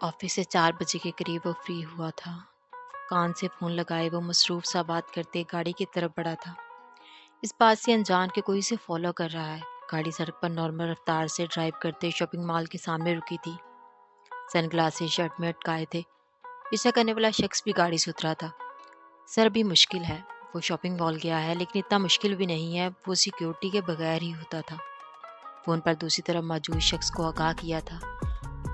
Office سے 4 بجے کے قریب وہ فری ہوا تھا۔ کان سے فون لگائے وہ مصروف سا بات کرتے گاڑی کی طرف بڑھا تھا۔ اس بات سے انجان کہ کوئی اسے فالو کر رہا ہے۔ گاڑی سڑک پر نارمل رفتار سے ڈرائیو کرتے شاپنگ مال کے سامنے رکی تھی۔ سن گلاسز شرٹ میں اٹکائے تھے۔ پیچھا کرنے والا شخص بھی گاڑی سے اترا تھا۔ سر ابھی مشکل ہے، وہ شاپنگ مال گیا ہے لیکن اتنا مشکل بھی نہیں ہے، وہ سیکیورٹی کے بغیر ہی ہوتا تھا۔ فون پر دوسری طرف موجود شخص کو آگاہ کیا تھا،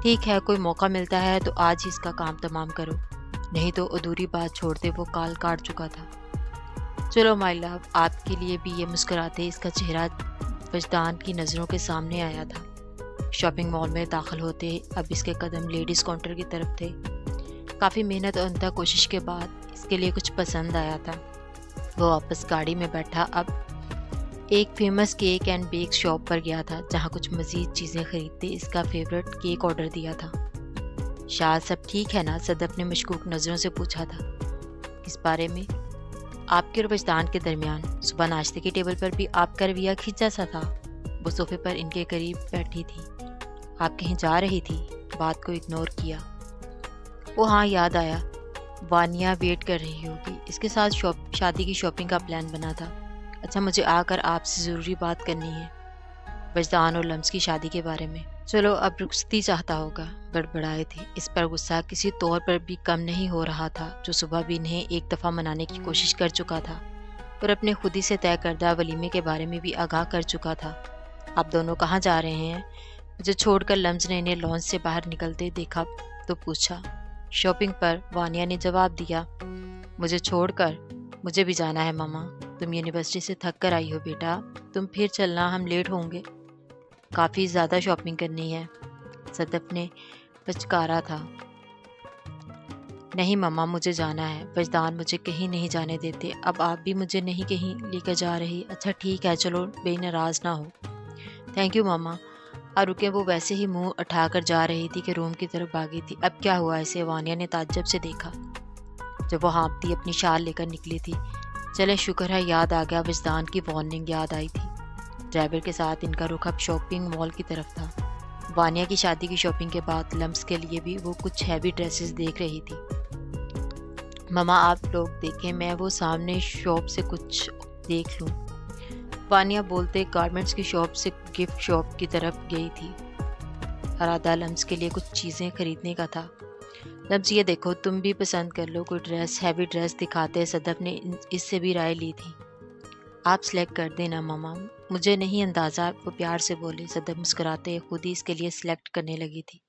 ٹھیک ہے کوئی موقع ملتا ہے تو آج ہی اس کا کام تمام کرو، نہیں تو ادھوری بات چھوڑتے وہ کال کاٹ چکا تھا۔ چلو مائی لو، آپ کے لیے بھی یہ مسکراتے اس کا چہرہ وجدان کی نظروں کے سامنے آیا تھا۔ شاپنگ مال میں داخل ہوتے اب اس کے قدم لیڈیز کاؤنٹر کی طرف تھے۔ کافی محنت اور انتہا کوشش کے بعد اس کے لیے کچھ پسند آیا تھا۔ وہ واپس گاڑی میں بیٹھا اب ایک famous cake and bake shop پر گیا تھا جہاں کچھ مزید چیزیں خریدتے اس کا فیورٹ کیک آرڈر دیا تھا۔ شاید سب ٹھیک ہے نا؟ صدف نے مشکوک نظروں سے پوچھا تھا۔ کس بارے میں؟ آپ کے اور وجدان کے درمیان۔ صبح ناشتے کی ٹیبل پر بھی آپ کا رویہ کھینچا سا تھا۔ وہ صوفے پر ان کے قریب بیٹھی تھی۔ آپ کہیں جا رہی تھی؟ بات کو اگنور کیا۔ وہ ہاں، یاد آیا، وانیا ویٹ کر رہی ہوگی، اس کے ساتھ شادی کی شاپنگ کا پلان بنا تھا۔ اچھا، مجھے آ کر آپ سے ضروری بات کرنی ہے، وجدان اور لمس کی شادی کے بارے میں۔ چلو اب رخصتی چاہتا ہوگا، بڑبڑائے تھے۔ اس پر غصہ کسی طور پر بھی کم نہیں ہو رہا تھا جو صبح بھی انہیں ایک دفعہ منانے کی کوشش کر چکا تھا اور اپنے خود ہی سے طے کردہ ولیمے کے بارے میں بھی آگاہ کر چکا تھا۔ آپ دونوں کہاں جا رہے ہیں؟ مجھے چھوڑ کر لمس نے انہیں لانچ سے باہر نکلتے دیکھا تو پوچھا۔ شاپنگ پر، وانیا نے جواب دیا۔ مجھے چھوڑ کر؟ مجھے بھی جانا ہے ماما، تم یونیورسٹی سے تھک کر آئی ہو بیٹا، تم پھر چلنا، ہم لیٹ ہوں گے۔ کافی زیادہ شاپنگ کرنی ہے، صدف نے پچکارا تھا۔ نہیں ماما، مجھے جانا ہے، وجدان مجھے کہیں نہیں جانے دیتے، اب آپ بھی مجھے نہیں کہیں لے کر جا رہی۔ اچھا ٹھیک ہے، چلو بے ناراض نہ ہو۔ تھینک یو ماما۔ اور رکے وہ ویسے ہی منہ اٹھا کر جا رہی تھی کہ روم کی طرف بھاگی تھی۔ اب کیا ہوا اسے؟ وانیا نے تعجب سے دیکھا جب وہ ہانپتی اپنی شال لے کر نکلی تھی۔ چلے شکر ہے یاد آ گیا، وجدان کی وارننگ یاد آئی تھی۔ ڈرائیور کے ساتھ ان کا رخ اب شاپنگ مال کی طرف تھا۔ وانیا کی شادی کی شاپنگ کے بعد لمس کے لیے بھی وہ کچھ ہیوی ڈریسز دیکھ رہی تھی۔ ماما آپ لوگ دیکھیں، میں وہ سامنے شاپ سے کچھ دیکھ لوں۔ وانیا بولتے گارمنٹس کی شاپ سے گفٹ شاپ کی طرف گئی تھی۔ ارادہ لمس کے لیے کچھ چیزیں خریدنے کا تھا۔ لمس یہ دیکھو، تم بھی پسند کر لو کوئی ڈریس، ہیوی ڈریس دکھاتے صدف نے اس سے بھی رائے لی تھی۔ آپ سلیکٹ کر دینا ماما، مجھے نہیں اندازہ، وہ پیار سے بولے۔ صدف مسکراتے خود ہی اس کے لیے سلیکٹ کرنے لگی تھی۔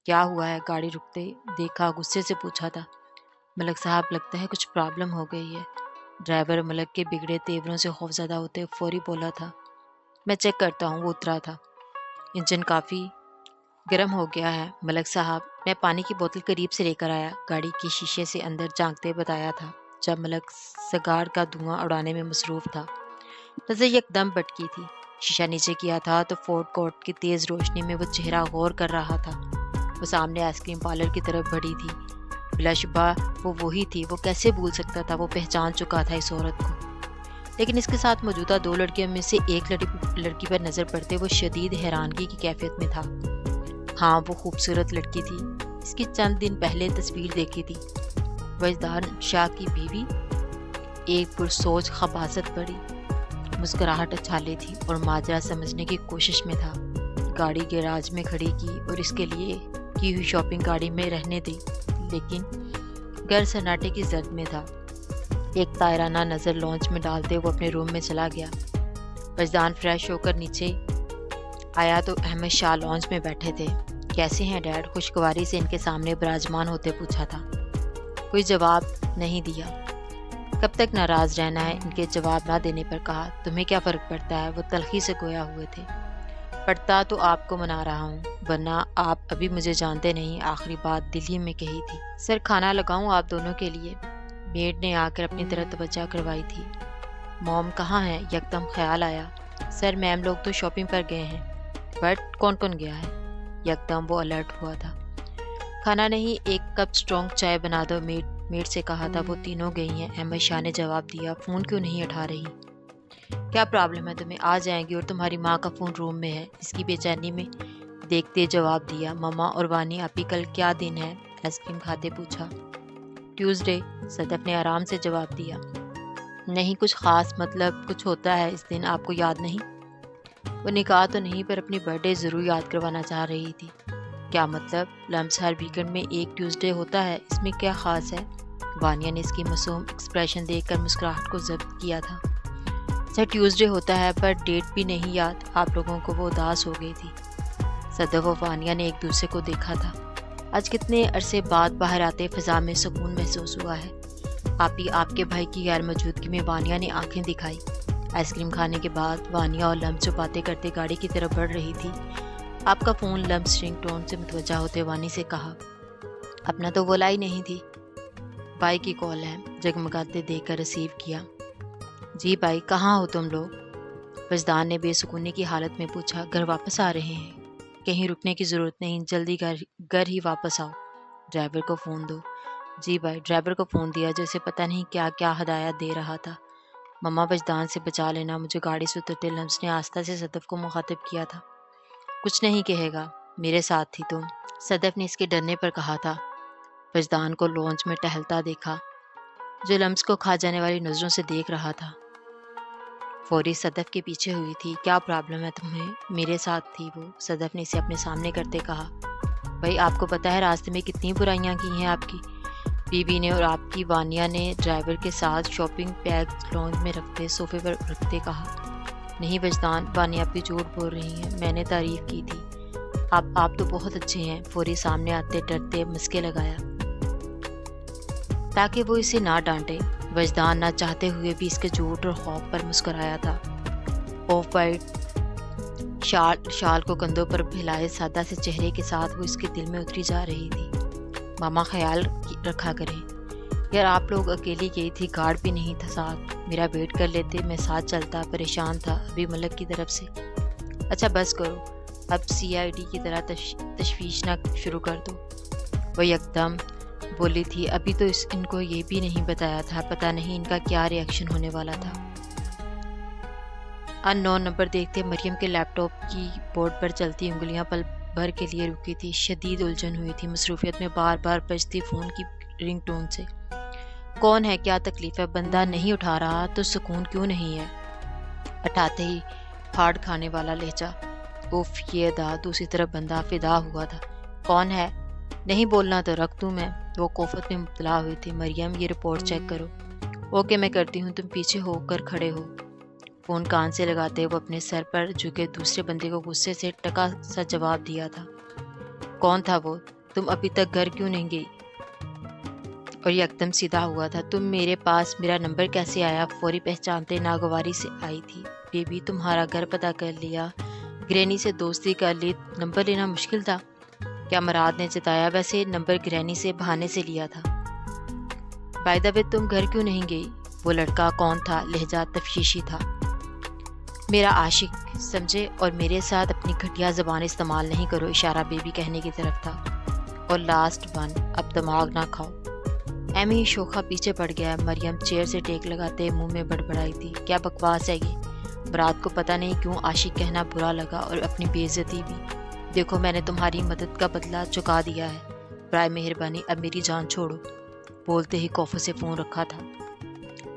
کیا ہوا ہے؟ گاڑی رکتے دیکھا غصے سے پوچھا تھا۔ ملک صاحب لگتا ہے کچھ پرابلم ہو گئی ہے۔ ڈرائیور ملک کے بگڑے تیوروں سے خوفزدہ ہوتے فوری بولا تھا۔ میں چیک کرتا ہوں، وہ اترا تھا۔ انجن کافی گرم ہو گیا ہے ملک صاحب، میں پانی کی بوتل قریب سے لے کر آیا، گاڑی کے شیشے سے اندر جھانکتے بتایا تھا جب ملک سگار کا دھواں اڑانے میں مصروف تھا۔ نظر یک دم بٹکی تھی۔ شیشہ نیچے کیا تھا تو فورڈ کورٹ کی تیز روشنی میں وہ چہرہ غور کر رہا تھا۔ وہ سامنے آئس کریم پارلر کی طرف بڑھی تھی۔ بلا شبہ وہ وہی تھی، وہ کیسے بھول سکتا تھا؟ وہ پہچان چکا تھا اس عورت کو، لیکن اس کے ساتھ موجودہ 2 لڑکیوں میں سے ایک لڑکی پر نظر پڑتے وہ شدید حیرانگی کی کیفیت میں تھا۔ ہاں وہ خوبصورت لڑکی تھی، اس کی چند دن پہلے تصویر دیکھی تھی۔ وجدان شاہ کی بیوی؟ ایک پرسوچ خباثت بڑی مسکراہٹ اچھالے تھی اور ماجرا سمجھنے کی کوشش میں تھا۔ گاڑی گیراج میں کھڑی کی اور اس کے لیے کی ہوئی شاپنگ گاڑی میں رہنے دی، لیکن گھر سناٹے کی زد میں تھا۔ ایک طائرانہ نظر لانچ میں ڈالتے وہ اپنے روم میں چلا گیا۔ وجدان فریش ہو کر نیچے آیا تو احمد شاہ لانچ میں بیٹھے تھے۔ کیسے ہیں ڈیڈ؟ خوشگواری سے ان کے سامنے براجمان ہوتے پوچھا تھا۔ کوئی جواب نہیں دیا۔ کب تک ناراض رہنا ہے؟ ان کے جواب نہ دینے پر کہا۔ تمہیں کیا فرق پڑتا ہے؟ وہ تلخی سے گویا ہوئے تھے۔ پڑتا تو آپ کو منا رہا ہوں، ورنہ آپ ابھی مجھے جانتے نہیں، آخری بات دل ہی میں کہی تھی۔ سر کھانا لگاؤں آپ دونوں کے لیے؟ میڈ نے آ کر اپنی طرف توجہ کروائی تھی۔ موم کہاں ہے؟ یکدم خیال آیا۔ سر میم لوگ تو شاپنگ پر گئے ہیں۔ بٹ کون کون گیا ہے؟ یکدم وہ الرٹ ہوا تھا۔ کھانا نہیں، ایک کپ سٹرونگ چائے بنا دو، میڈ سے کہا تھا۔ وہ تینوں گئی ہیں، احمد شاہ نے جواب دیا۔ فون کیوں نہیں اٹھا رہی؟ کیا پرابلم ہے تمہیں؟ آ جائیں گی، اور تمہاری ماں کا فون روم میں ہے۔ اس کی بے چینی میں دیکھتے جواب دیا۔ مما اور وانی آپ ہی کل کیا دن ہے؟ آئس کریم کھاتے پوچھا۔ ٹیوزڈے، صدف نے آرام سے جواب دیا۔ نہیں کچھ خاص، مطلب کچھ ہوتا ہے اس دن، آپ کو یاد نہیں؟ وہ نکاح تو نہیں پر اپنی برتھ ڈے ضرور یاد کروانا چاہ رہی تھی۔ کیا مطلب؟ لمس ہر ویکنڈ میں ایک ٹیوزڈے ہوتا ہے، اس میں کیا خاص ہے؟ وانیہ نے اس کی معصوم ایکسپریشن دیکھ کر مسکراہٹ کو ضبط کیا تھا۔ سر ٹیوزڈے ہوتا ہے پر ڈیٹ بھی نہیں یاد، آپ لوگوں کو وہ اداس ہو گئی تھی۔ صدف و وانیہ نے ایک دوسرے کو دیکھا تھا۔ آج کتنے عرصے بعد باہر آتے فضا میں سکون محسوس ہوا ہے۔ آپ کے بھائی کی غیر موجودگی میں وانیہ نے آنکھیں دکھائی۔ آئس کریم کھانے کے بعد وانیہ اور لمس جو باتیں کرتے گاڑی کی طرف بڑھ رہی تھی۔ آپ کا فون، لمس رنگ ٹون سے متوجہ ہوتے وانی سے کہا۔ اپنا تو وہ لائی نہیں تھی۔ بھائی کی کال ہے، جگمگاتے دیکھ کر ریسیو کیا۔ جی بھائی، کہاں ہو تم لوگ؟ وجدان نے بے سکونی کی حالت میں پوچھا۔ گھر واپس آ رہے ہیں، کہیں رکنے کی ضرورت نہیں، جلدی گھر ہی واپس آؤ۔ ڈرائیور کو فون دو۔ جی بھائی، ڈرائیور کو فون دیا جو اسے پتہ نہیں کیا کیا ہدایات دے رہا تھا۔ مما وجدان سے بچا لینا مجھے، گاڑی سے اترتے لمس نے آستہ سے صدف کو مخاطب کیا تھا۔ کچھ نہیں کہے گا، میرے ساتھ تھی تم، صدف نے اس کے ڈرنے پر کہا تھا۔ وجدان کو لانچ میں ٹہلتا دیکھا جو لمس کو کھا جانے والی نظروں سے دیکھ رہا تھا۔ فوری صدف کے پیچھے ہوئی تھی۔ کیا پرابلم ہے تمہیں؟ میرے ساتھ تھی وہ، صدف نے اسے اپنے سامنے کرتے کہا۔ بھائی آپ کو پتہ ہے راستے میں کتنی برائیاں کی ہیں آپ کی بیوی نے اور آپ کی وانیہ نے، ڈرائیور کے ساتھ شاپنگ بیگ لانچ میں رکھتے صوفے پر رکھتے کہا۔ نہیں وجدان، وانیہ بھی جھوٹ بول رہی ہیں، میں نے تعریف کی تھی۔ آپ تو بہت اچھے ہیں، فوری سامنے آتے ڈرتے مسکے لگایا تاکہ وہ اسے نہ ڈانٹے۔ وجدان نہ چاہتے ہوئے بھی اس کے جھوٹ اور خوف پر مسکرایا تھا۔ آف وائٹ شال کو کندھوں پر پھیلائے سادہ سے چہرے کے ساتھ وہ اس کے دل میں اتری جا رہی تھی۔ ماما خیال رکھا کریں یار، آپ لوگ اکیلی گئی تھی، گارڈ بھی نہیں تھا ساتھ، میرا ویٹ کر لیتے، میں ساتھ چلتا، پریشان تھا ابھی ملک کی طرف سے۔ اچھا بس کرو، اب CID کی طرح تشویش نہ شروع کر دو، وہ یکدم بولی تھی۔ ابھی تو ان کو یہ بھی نہیں بتایا تھا، پتہ نہیں ان کا کیا ری ایکشن ہونے والا تھا۔ ان نون نمبر دیکھتے مریم کے لیپ ٹاپ کی بورڈ پر چلتی انگلیاں پل بھر کے لیے رکی تھی، شدید الجھن ہوئی تھی مصروفیت میں بار بار بجتی فون کی رنگ ٹون سے۔ کون ہے؟ کیا تکلیف ہے؟ بندہ نہیں اٹھا رہا تو سکون کیوں نہیں ہے؟ اٹھاتے ہی پھاڑ کھانے والا لہجہ، اوف یہ ادا۔ دوسری طرف بندہ فدا ہوا تھا۔ کون ہے؟ نہیں بولنا تو رکھ دوں میں۔ وہ کوفت میں مبتلا ہوئی تھی۔ مریم یہ رپورٹ چیک کرو۔ اوکے میں کرتی ہوں، تم پیچھے ہو کر کھڑے ہو۔ فون کان سے لگاتے وہ اپنے سر پر جھکے دوسرے بندے کو غصے سے ٹکا سا جواب دیا تھا۔ کون تھا وہ؟ تم ابھی تک گھر کیوں نہیں گئی؟ اور یکدم سیدھا ہوا تھا۔ تم میرے پاس میرا نمبر کیسے آیا؟ فوری پہچانتے ناگواری سے آئی تھی۔ بیبی تمہارا گھر پتہ کر لیا، گرینی سے دوستی کر لی، نمبر لینا مشکل تھا کیا؟ مراد نے جتایا۔ ویسے نمبر گرینی سے بہانے سے لیا تھا۔ بائی دا وے تم گھر کیوں نہیں گئی؟ وہ لڑکا کون تھا؟ لہجہ تفشیشی تھا۔ میرا عاشق سمجھے، اور میرے ساتھ اپنی گھٹیا زبان استعمال نہیں کرو، اشارہ بیبی کہنے کی طرف تھا۔ اور لاسٹ ون، اب دماغ نہ کھاؤ۔ ایمی شوخا پیچھے پڑ گیا۔ مریم چیئر سے ٹیک لگاتے منہ میں بڑبڑائی تھی۔ کیا بکواس ہے یہ؟ مراد کو پتہ نہیں کیوں عاشق کہنا برا لگا اور اپنی بے عزتی بھی۔ دیکھو میں نے تمہاری مدد کا بدلہ چکا دیا ہے، برائے مہربانی اب میری جان چھوڑو۔ بولتے ہی کوفے سے فون رکھا تھا۔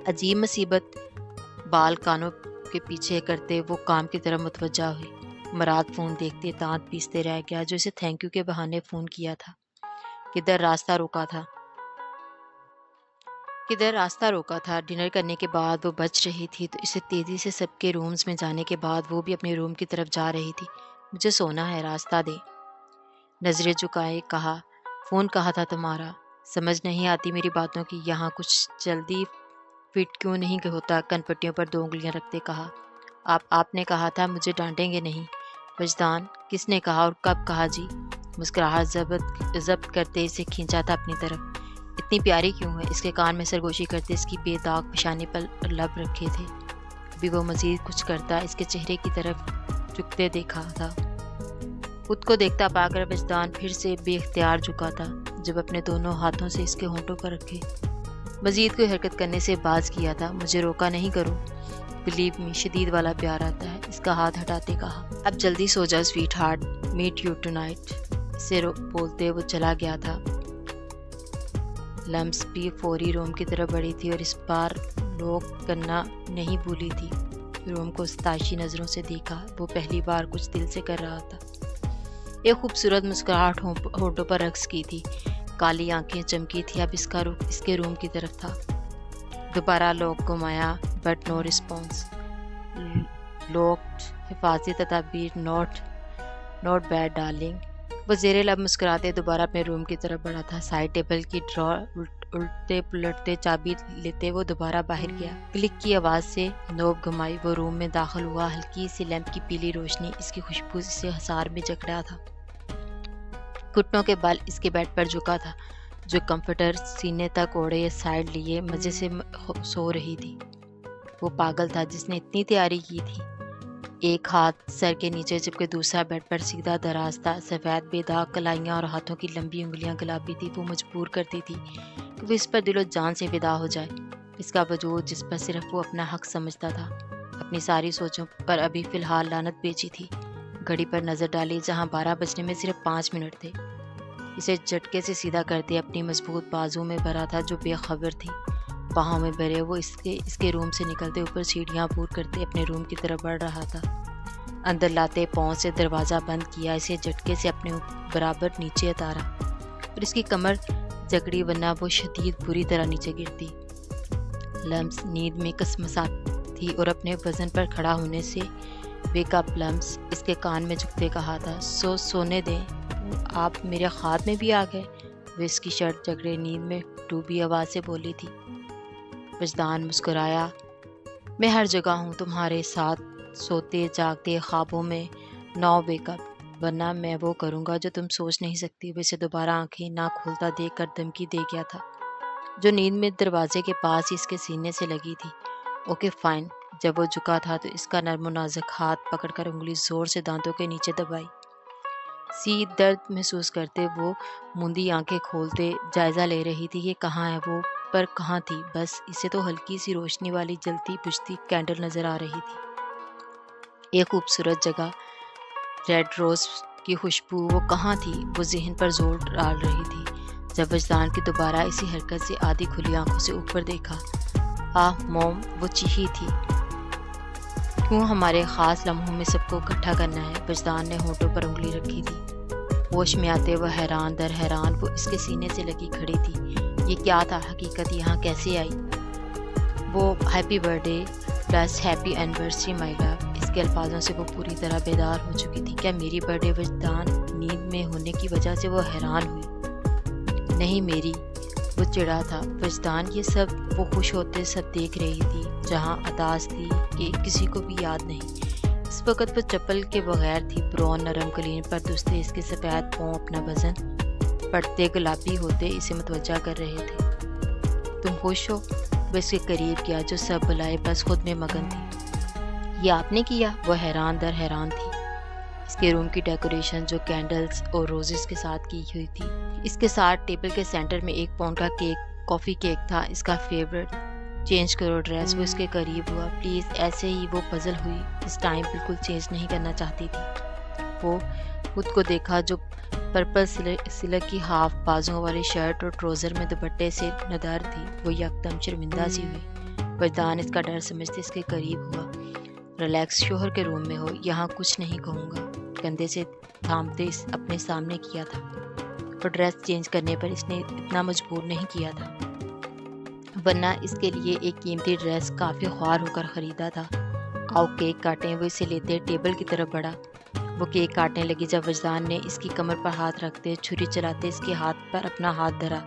عجیب مصیبت، بال کانوں کے پیچھے کرتے وہ کام کی طرف متوجہ ہوئی۔ مراد فون دیکھتے دانت پیستے رہ گیا جو اسے تھینک یو کے بہانے فون کیا تھا۔ کدھر راستہ روکا تھا۔ ڈنر کرنے کے بعد وہ بچ رہی تھی تو اسے تیزی سے سب کے رومز میں جانے کے بعد وہ بھی اپنے روم کی طرف جا رہی تھی۔ مجھے سونا ہے، راستہ دے۔ نظریں جھکائے کہا، فون کہا تھا تمہارا؟ سمجھ نہیں آتی میری باتوں کی، یہاں کچھ جلدی فٹ کیوں نہیں ہوتا؟ کن پٹیوں پر 2 انگلیاں رکھتے کہا۔ آپ نے کہا تھا مجھے ڈانٹیں گے نہیں۔ وجدان، کس نے کہا اور کب کہا جی؟ مسکراہٹ ضبط کرتے اسے کھینچا تھا اپنی طرف۔ اتنی پیاری کیوں ہے؟ اس کے کان میں سرگوشی کرتے اس کی بے داغ پیشانی پر لب رکھے تھے۔ ابھی وہ مزید کچھ کرتا اس کے چہرے کی طرف جھکتے دیکھا تھا۔ خود کو دیکھتا پا کر وجدان پھر سے بے اختیار جھکا تھا جب اپنے دونوں ہاتھوں سے اس کے ہونٹوں پر رکھے۔ مزید کوئی حرکت کرنے سے باز کیا تھا۔ مجھے روکا نہیں کرو۔ بلیو می شدید والا پیار آتا ہے، اس کا ہاتھ ہٹاتے کہا۔ اب جلدی سو جا sweetheart, meet you tonight. اسے بولتے وہ چلا گیا تھا۔ لمس بھی فوری روم کی طرف بڑھی تھی اور اس بار لوک کرنا نہیں بھولی تھی۔ روم کو ستائشی نظروں سے دیکھا، وہ پہلی بار کچھ دل سے کر رہا تھا۔ ایک خوبصورت مسکراہٹ ہونٹوں پر رقص کی تھی، کالی آنکھیں چمکی تھی۔ اب اس کا رخ اس کے روم کی طرف تھا۔ دوبارہ لوک گھمایا بٹ نو رسپانس۔ لوکڈ، حفاظتی تدابیر، نوٹ بیڈ ڈارلنگ۔ وہ زیر لب مسکراتے دوبارہ اپنے روم کی طرف بڑھا تھا۔ سائڈ ٹیبل کی ڈرا الٹتے پلٹتے چابی لیتے وہ دوبارہ باہر گیا۔ کلک کی آواز سے نوب گھمائی، وہ روم میں داخل ہوا۔ ہلکی سی لیمپ کی پیلی روشنی، اس کی خوشبو اسے حصار میں جکڑا تھا۔ گھٹنوں کے بل اس کے بیڈ پر جھکا تھا، جو کمفرٹر سینے تک اوڑھے سائڈ لیے مزے سے سو رہی تھی۔ وہ پاگل تھا جس نے اتنی تیاری کی تھی۔ ایک ہاتھ سر کے نیچے جبکہ دوسرا بیڈ پر سیدھا دراز تھا۔ سفید بے داغ کلائیاں اور ہاتھوں کی لمبی انگلیاں گلابی تھی۔ وہ مجبور کرتی تھی کہ وہ اس پر دل و جان سے فدا ہو جائے۔ اس کا وجود جس پر صرف وہ اپنا حق سمجھتا تھا، اپنی ساری سوچوں پر ابھی فی الحال لعنت بیچی تھی۔ گھڑی پر نظر ڈالی جہاں 12 بجنے میں صرف 5 منٹ تھے۔ اسے جھٹکے سے سیدھا کر دیا، اپنی مضبوط بازو میں بھرا تھا جو بے خبر تھی، باہوں میں بھرے۔ وہ اس کے روم سے نکلتے اوپر سیڑھیاں عبور کرتے اپنے روم کی طرف بڑھ رہا تھا۔ اندر لاتے پاؤں سے دروازہ بند کیا، اسے جھٹکے سے اپنے برابر نیچے اتارا اور اس کی کمر جکڑی ورنہ وہ شدید بری طرح نیچے گرتی۔ لمس نیند میں کسمسات تھی اور اپنے وزن پر کھڑا ہونے سے ویک اپ لمس، اس کے کان میں جھکتے کہا تھا، سونے دیں، آپ میرے خواب میں بھی آ گئے۔ وہ اس کی شرٹ جگڑے نیند میں ڈوبی آواز سے بولی تھی۔ وجدان مسکرایا، میں ہر جگہ ہوں تمہارے ساتھ، سوتے جاگتے خوابوں میں، نو ویک اپ، ورنہ میں وہ کروں گا جو تم سوچ نہیں سکتی۔ وہ اسے دوبارہ آنکھیں نہ کھولتا دیکھ کر دھمکی دے گیا تھا، جو نیند میں دروازے کے پاس ہی اس کے سینے سے لگی تھی۔ Okay fine. جب وہ جھکا تھا تو اس کا نرم و نازک ہاتھ پکڑ کر انگلی زور سے دانتوں کے نیچے دبائی۔ درد محسوس کرتے وہ موندی آنکھیں کھولتے جائزہ لے رہی تھی کہ کہاں ہے وہ، پر کہاں تھی؟ بس اسے تو ہلکی سی روشنی والی جلتی بجھتی کینڈل نظر آ رہی تھی۔ ایک خوبصورت جگہ، ریڈ روز کی خوشبو، وہ کہاں تھی؟ وہ ذہن پر زور ڈال رہی تھی۔ جب وجدان کی دوبارہ اسی حرکت سے آدھی کھلی آنکھوں سے اوپر دیکھا، موم، وہ چیخی تھی، کیوں ہمارے خاص لمحوں میں سب کو اکٹھا کرنا ہے؟ وجدان نے ہونٹوں پر انگلی رکھی تھی۔ ہوش میں آتے وہ حیران در حیران وہ اس کے سینے سے لگی کھڑی تھی۔ یہ کیا تھا؟ حقیقت یہاں کیسے آئی؟ وہ happy birthday plus happy anniversary my love, اس کے الفاظوں سے وہ پوری طرح بیدار ہو چکی تھی۔ کیا میری برتھ ڈے؟ وجدان نیند میں ہونے کی وجہ سے وہ حیران ہوئی۔ نہیں میری، وہ چڑھا تھا۔ وجدان یہ سب وہ خوش ہوتے سب دیکھ رہی تھی، جہاں اداس تھی کہ کسی کو بھی یاد نہیں۔ اس وقت وہ چپل کے بغیر تھی، برون نرم قلین پر دستے اس کے سفید پاؤں اپنا وزن پڑھتے گلابی ہوتے اسے متوجہ کر رہے تھے۔ تم خوش ہو؟ وہ اس کے قریب کیا جو سب بلائے بس خود میں مگن تھی۔ یہ آپ نے کیا؟ وہ حیران در حیران تھی۔ اس کے روم کی ڈیکوریشن جو کینڈلز اور روزز کے ساتھ کی ہوئی تھی، اس کے ساتھ ٹیبل کے سینٹر میں 1 پاؤنڈ کا کافی کیک تھا، اس کا فیورٹ۔ چینج کرو ڈریس۔ وہ اس کے قریب ہوا۔ پلیز۔ ایسے ہی وہ پزل ہوئی، اس ٹائم بالکل چینج نہیں کرنا چاہتی تھی۔ وہ خود کو دیکھا جو پرپل سلک کی ہاف بازوں والی شرٹ اور ٹروزر میں دوپٹے سے ندار تھی، وہ یکدم شرمندہ سی ہوئی۔ وجدان اس کا ڈر سمجھتے اس کے قریب ہوا۔ ریلیکس، شوہر کے روم میں ہو، یہاں کچھ نہیں کہوں گا، کندھے سے تھامتے اپنے سامنے کیا تھا۔ اور ڈریس چینج کرنے پر اس نے اتنا مجبور نہیں کیا تھا، ورنہ اس کے لیے ایک قیمتی ڈریس کافی خوار ہو کر خریدا تھا۔ آؤ کیک کاٹیں۔ وہ اسے لیتے ٹیبل کی طرف بڑھا۔ وہ کیک کاٹنے لگی جب وجدان نے اس کی کمر پر ہاتھ رکھتے چھری چلاتے اس کے ہاتھ پر اپنا ہاتھ دھرا۔